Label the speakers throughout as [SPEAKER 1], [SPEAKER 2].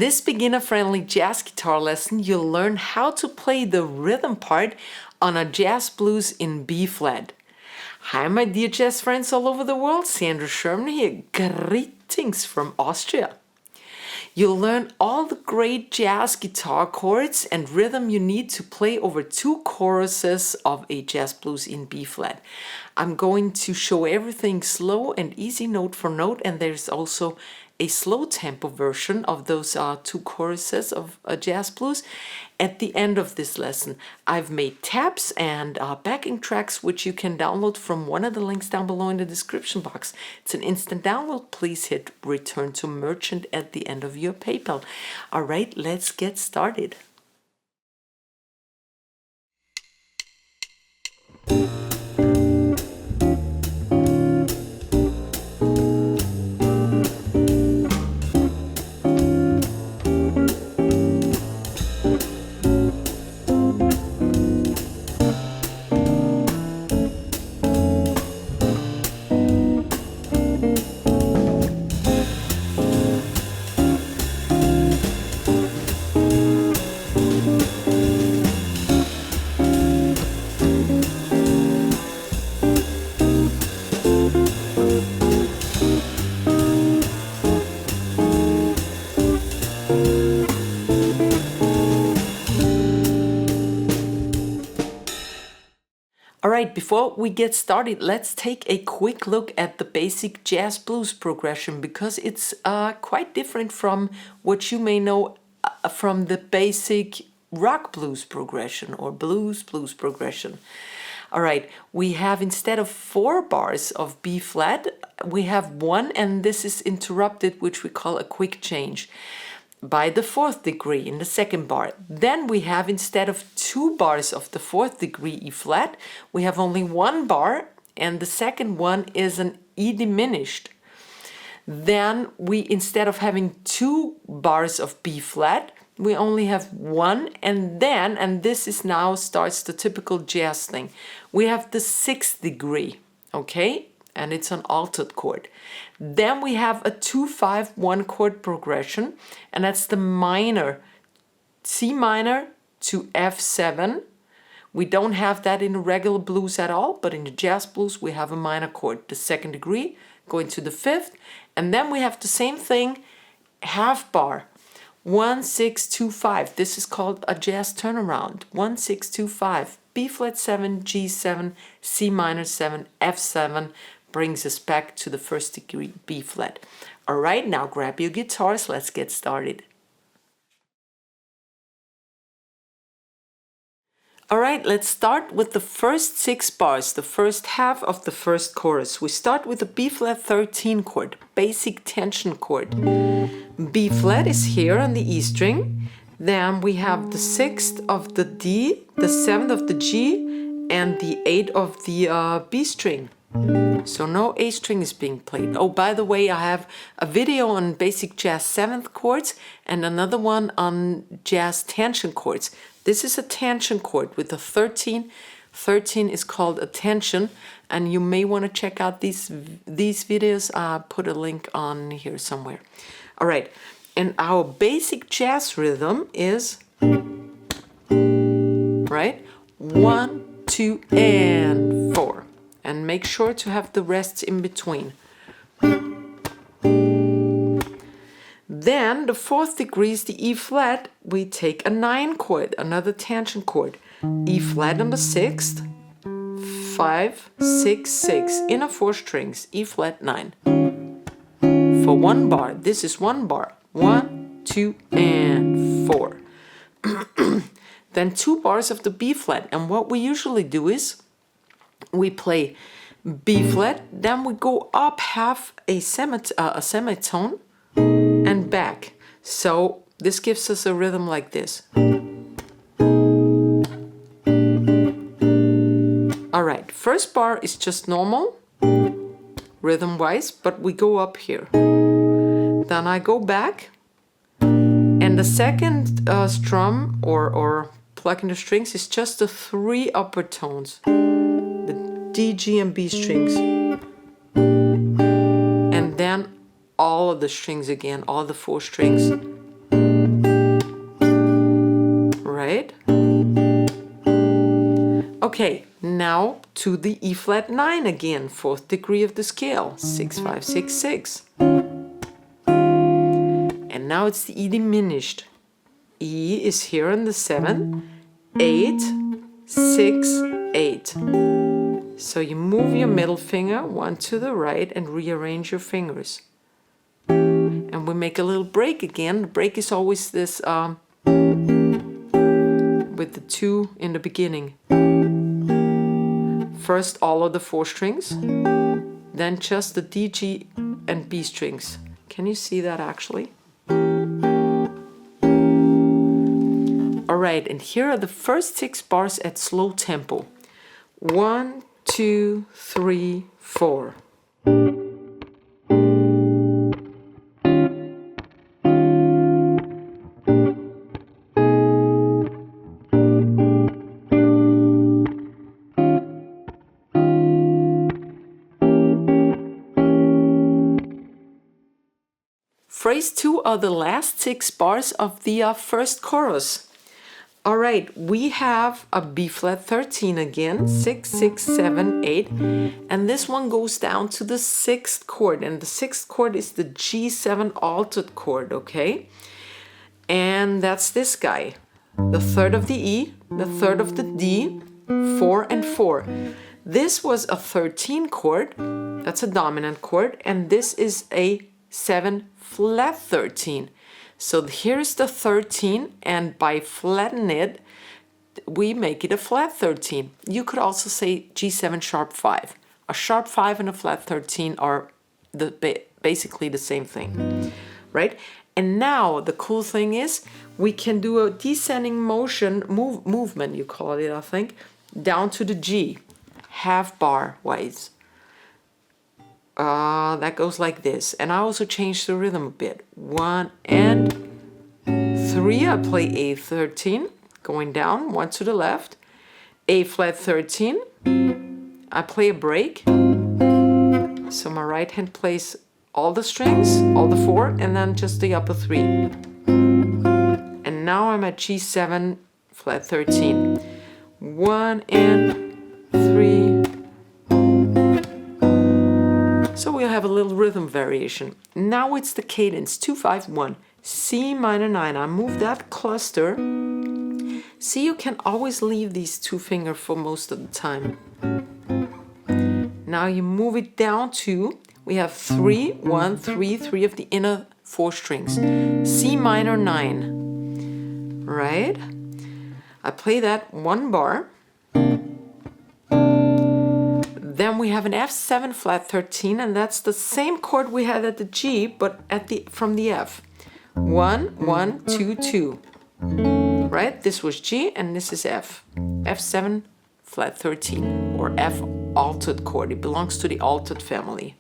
[SPEAKER 1] this beginner-friendly jazz guitar lesson, you'll learn how to play the rhythm part on a jazz blues in B flat. Hi, my dear jazz friends all over the world. Sandra Sherman here. Greetings from Austria. You'll learn all the great jazz guitar chords and rhythm you need to play over 2 choruses of a jazz blues in B flat. I'm going to show everything slow and easy note for note, and there's also a slow tempo version of those 2 choruses of a jazz blues. At the end of this lesson, I've made tabs and backing tracks which you can download from one of the links down below in the description box. It's an instant download. Please hit return to merchant at the end of your PayPal. All right, let's get started. All right, before we get started, let's take a quick look at the basic jazz blues progression, because it's quite different from what you may know from the basic rock blues progression or blues progression. All right, we have, instead of 4 bars of B flat, we have 1, and this is interrupted, which we call a quick change, by the 4th degree in the 2nd bar. Then we have, instead of 2 bars of the 4th degree E flat, we have only 1 bar, and the second one is an E diminished. Then we, instead of having 2 bars of B flat, we only have 1, and then, and this is now starts the typical jazz thing, we have the 6th degree, okay? And it's an altered chord. Then we have a 2-5-1 chord progression, and that's the minor, C minor to F7. We don't have that in the regular blues at all, but in the jazz blues we have a minor chord, the 2nd degree, going to the 5th, and then we have the same thing, half bar, 1-6-2-5. This is called a jazz turnaround, 1-6-2-5, B flat 7, G7, C minor 7, F7, brings us back to the 1st degree B flat. All right, now grab your guitars, let's get started. All right, let's start with the first 6 bars, the first half of the first chorus. We start with the B flat 13 chord, basic tension chord. B flat is here on the E string. Then we have the 6th of the D, the 7th of the G, and the 8th of the B string. So no A string is being played. Oh, by the way, I have a video on basic jazz 7th chords and another one on jazz tension chords. This is a tension chord with a 13. 13 is called a tension, and you may want to check out these videos. I'll put a link on here somewhere. All right, and our basic jazz rhythm is, right, 1, 2, and 4. And make sure to have the rests in between. Then the 4th degree is the E flat. We take a 9 chord, another tension chord. E flat on the 6th, 5, 6, 6, inner 4 strings, E flat 9. For 1 bar, this is 1 bar, 1, 2, and 4. Then 2 bars of the B flat, and what we usually do is, we play B flat, then we go up half a semitone and back. So this gives us a rhythm like this. All right, first bar is just normal, rhythm-wise, but we go up here. Then I go back, and the second strum or plucking the strings is just the 3 upper tones. D, G, and B strings, and then all of the strings again, all the 4 strings. Okay, now to the E flat 9 again, 4th degree of the scale, 6, 5, 6, 6. And now it's the E diminished. E is here on the 7, 8, 6, 8. So you move your middle finger one to the right and rearrange your fingers. And we make a little break again. The break is always this with the 2 in the beginning. First all of the 4 strings, then just the D, G, and B strings. Can you see that actually? Alright, and here are the first 6 bars at slow tempo. 1, 2, 3, 4. Phrase 2 are the last 6 bars of the first chorus. Alright, we have a B flat 13 again, 6, 6, 7, 8, and this one goes down to the 6th chord, and the 6th chord is the G7 altered chord, okay? And that's this guy, the 3rd of the E, the 3rd of the D, 4 and 4. This was a 13 chord, that's a dominant chord, and this is a 7 flat 13. So here's the 13, and by flattening it, we make it a flat 13. You could also say G7 sharp 5. A sharp 5 and a flat 13 are basically the same thing, right? And now the cool thing is we can do a descending motion, movement, you call it, I think, down to the G, half bar wise. That goes like this. And I also changed the rhythm a bit. 1 and 3, I play A13, going down, 1 to the left. A flat 13, I play a break. So my right hand plays all the strings, all the 4, and then just the upper 3. And now I'm at G7 flat 13. 1 and 3. So we'll have a little rhythm variation. Now it's the cadence, 2, 5, 1, C minor 9. I move that cluster. See, you can always leave these 2 fingers for most of the time. Now you move it down to, we have 3, 1, 3, 3 of the inner 4 strings. C minor 9, right? I play that 1 bar. Then we have an F7 flat 13, and that's the same chord we had at the G, but from the F. 1, 1, 2, 2. Right? This was G and this is F. F7 flat 13, or F altered chord. It belongs to the altered family.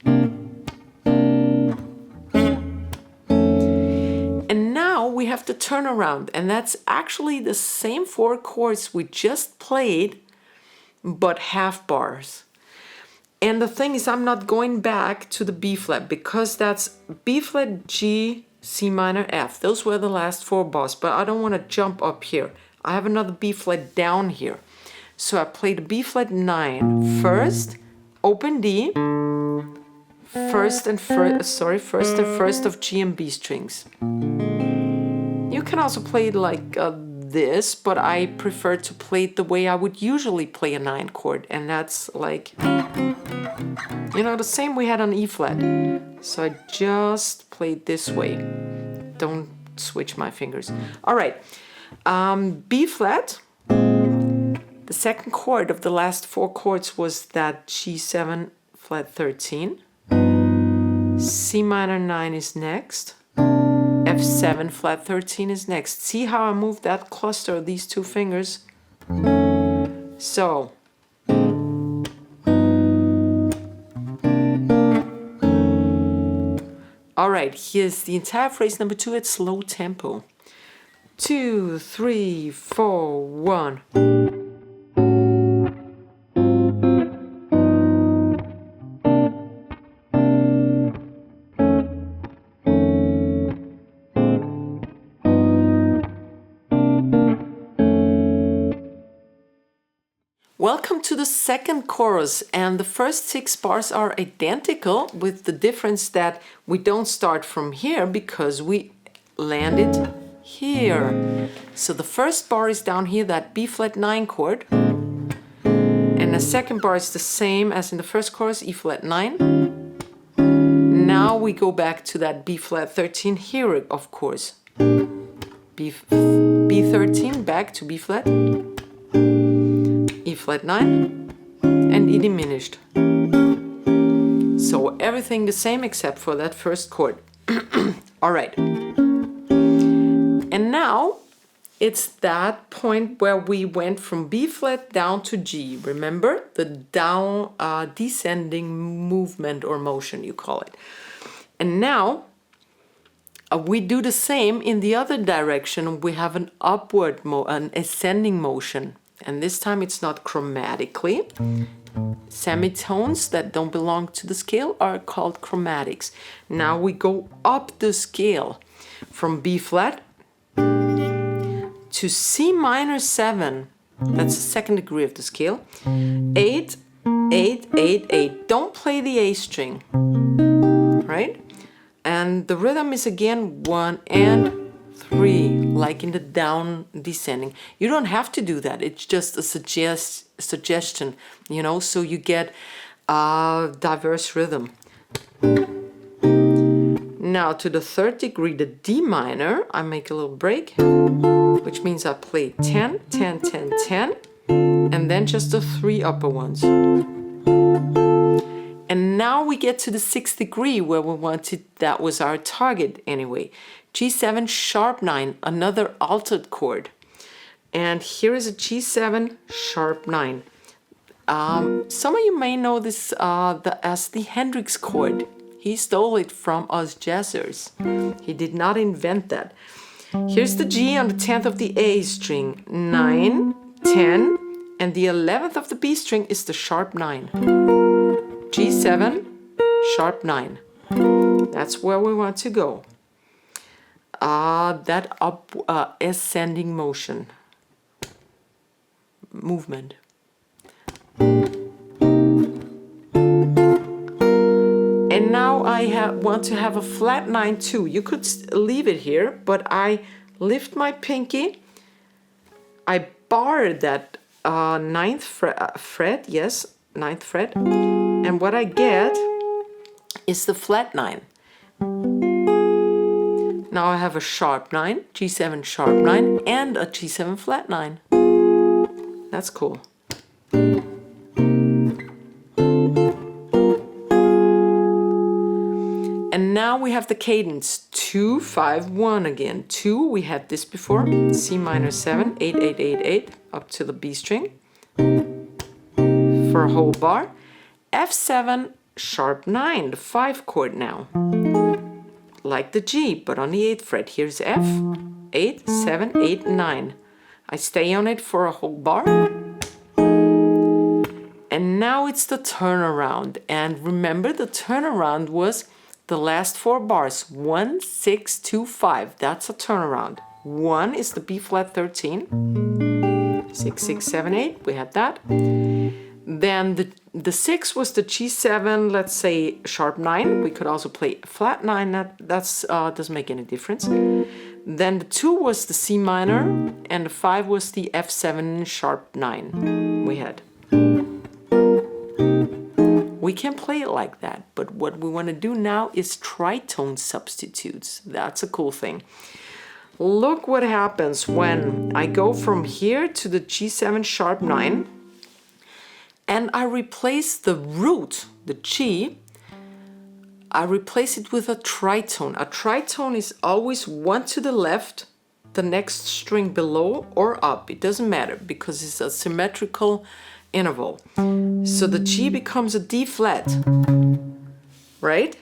[SPEAKER 1] And now we have the turnaround, and that's actually the same 4 chords we just played, but half bars. And the thing is, I'm not going back to the B flat because that's B flat, G, C minor, F. Those were the last 4 bars, but I don't want to jump up here. I have another B flat down here. So I play the B flat 9 first, open D, first and first of G and B strings. You can also play it like this, but I prefer to play it the way I would usually play a 9 chord, and that's like, you know, the same we had on E flat. So I just play it this way. Don't switch my fingers. All right, B flat. The second chord of the last 4 chords was that G7 flat 13. C minor 9 is next. F7 flat 13 is next. See how I moved that cluster of these 2 fingers? So, all right, here's the entire phrase number 2 at slow tempo. 2, 3, 4, 1. Welcome to the second chorus, and the first 6 bars are identical, with the difference that we don't start from here because we landed here. So the first bar is down here, that B flat 9 chord, and the second bar is the same as in the first chorus, E flat 9. Now we go back to that B flat 13 here, of course. B13, back to B flat, E flat 9, and E diminished. So everything the same except for that first chord. All right. And now it's that point where we went from B flat down to G. Remember the down descending movement or motion, you call it. And now we do the same in the other direction. We have an an ascending motion. And this time it's not chromatically. Semitones that don't belong to the scale are called chromatics. Now we go up the scale from B flat to C minor 7. That's the second degree of the scale. 8, 8, 8, 8. Don't play the A string, right? And the rhythm is again 1 and 3, like in the down descending. You don't have to do that. It's just a suggestion, you know, so you get a diverse rhythm. Now to the third degree, the D minor, I make a little break, which means I play 10, 10, 10, 10, and then just the 3 upper ones. And now we get to the 6th degree where we wanted, that was our target anyway. G7 sharp 9, another altered chord. And here is a G7 sharp 9. Some of you may know this as the Hendrix chord. He stole it from us jazzers. He did not invent that. Here's the G on the 10th of the A string, 9, 10, and the 11th of the B string is the sharp 9. G7, sharp 9. That's where we want to go. That ascending movement. And now I want to have a flat 9 too. You could leave it here, but I lift my pinky, I bar that 9th fret, yes, 9th fret, and what I get is the flat 9. Now I have a sharp 9, G7 sharp 9, and a G7 flat 9. That's cool. And now we have the cadence 2, 5, 1 again. 2, we had this before, C minor 7, 8, 8, 8, 8, up to the B string for a whole bar. F7 sharp 9, the 5 chord now. Like the G, but on the 8th fret. Here's F, 8, 7, 8, 9. I stay on it for a whole bar. And now it's the turnaround. And remember, the turnaround was the last 4 bars. 1, 6, 2, 5. That's a turnaround. 1 is the B flat 13. 6, 6, 7, 8. We had that. Then the 6 was the G7, let's say sharp 9. We could also play flat 9. That doesn't make any difference. Then the 2 was the C minor, and the 5 was the F7 sharp 9 we had. We can play it like that, but what we want to do now is tritone substitutes. That's a cool thing. Look what happens when I go from here to the G7 sharp 9, and I replace the root, the G, I replace it with a tritone. A tritone is always one to the left, the next string below or up. It doesn't matter because it's a symmetrical interval. So the G becomes a D flat, right?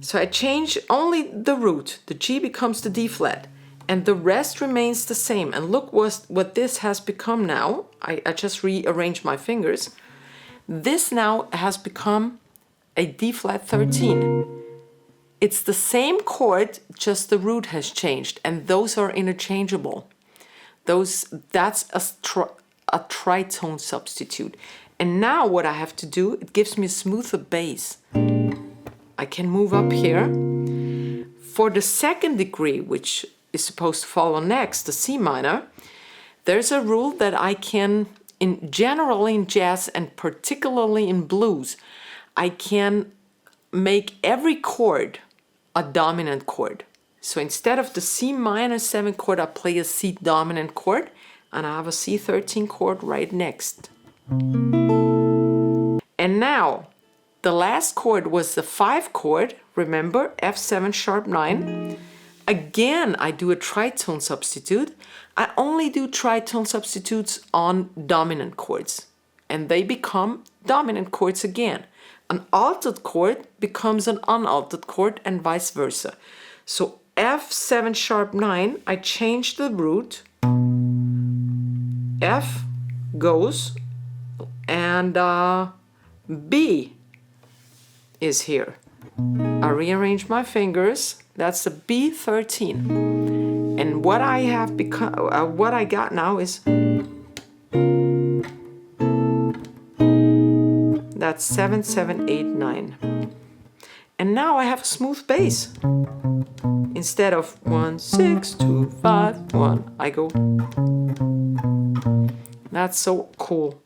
[SPEAKER 1] So I change only the root. The G becomes the D flat, and the rest remains the same. And look what this has become now. I just rearranged my fingers. This now has become a D flat 13. It's the same chord, just the root has changed, and those are interchangeable. That's a tritone substitute. And now what I have to do, it gives me a smoother bass. I can move up here. For the second degree, which is supposed to follow next, the C minor, there's a rule that I can, generally in jazz and particularly in blues, I can make every chord a dominant chord. So instead of the C minor 7 chord, I play a C dominant chord, and I have a C13 chord right next. And now, the last chord was the 5 chord, remember, F7 sharp 9. Again, I do a tritone substitute. I only do tritone substitutes on dominant chords, and they become dominant chords again. An altered chord becomes an unaltered chord, and vice versa. So F7 sharp 9, I change the root. F goes, and B is here. I rearrange my fingers. That's the B13. And what I have what I got now is that's 7, 7, 8, 9. And now I have a smooth bass. Instead of 1, 6, 2, 5, 1, I go. That's so cool.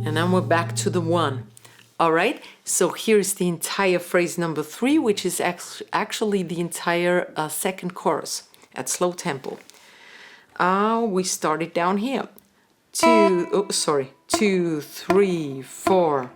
[SPEAKER 1] And then we're back to the 1. All right, so here's the entire phrase number 3, which is actually the entire second chorus at slow tempo. We started down here. 2, 3, 4.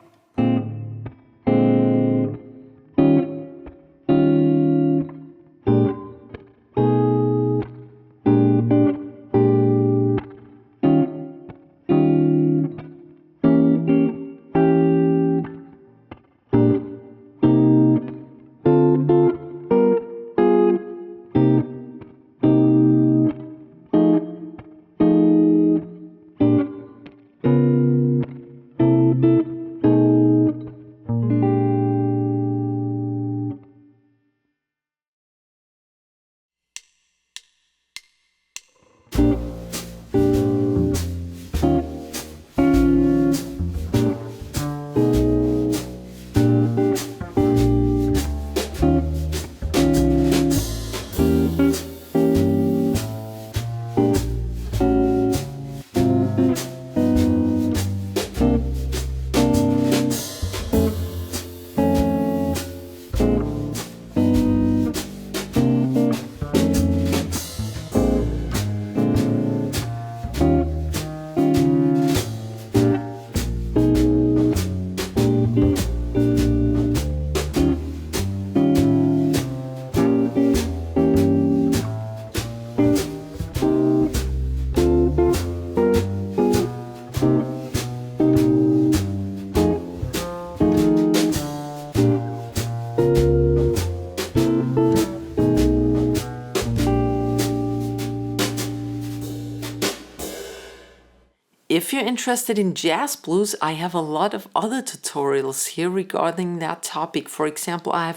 [SPEAKER 1] If you're interested in jazz blues, I have a lot of other tutorials here regarding that topic. For example, I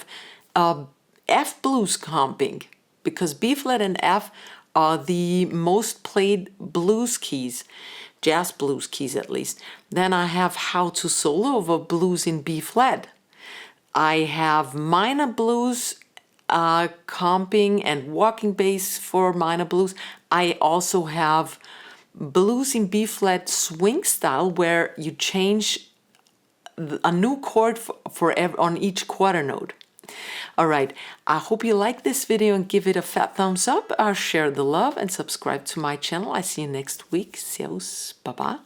[SPEAKER 1] have F blues comping, because B flat and F are the most played blues keys, jazz blues keys at least. Then I have how to solo over blues in B flat. I have minor blues comping and walking bass for minor blues. I also have blues in B flat swing style, where you change a new chord on each quarter note. All right, I hope you like this video and give it a fat thumbs up, share the love, and subscribe to my channel. I see you next week. Servus, baba.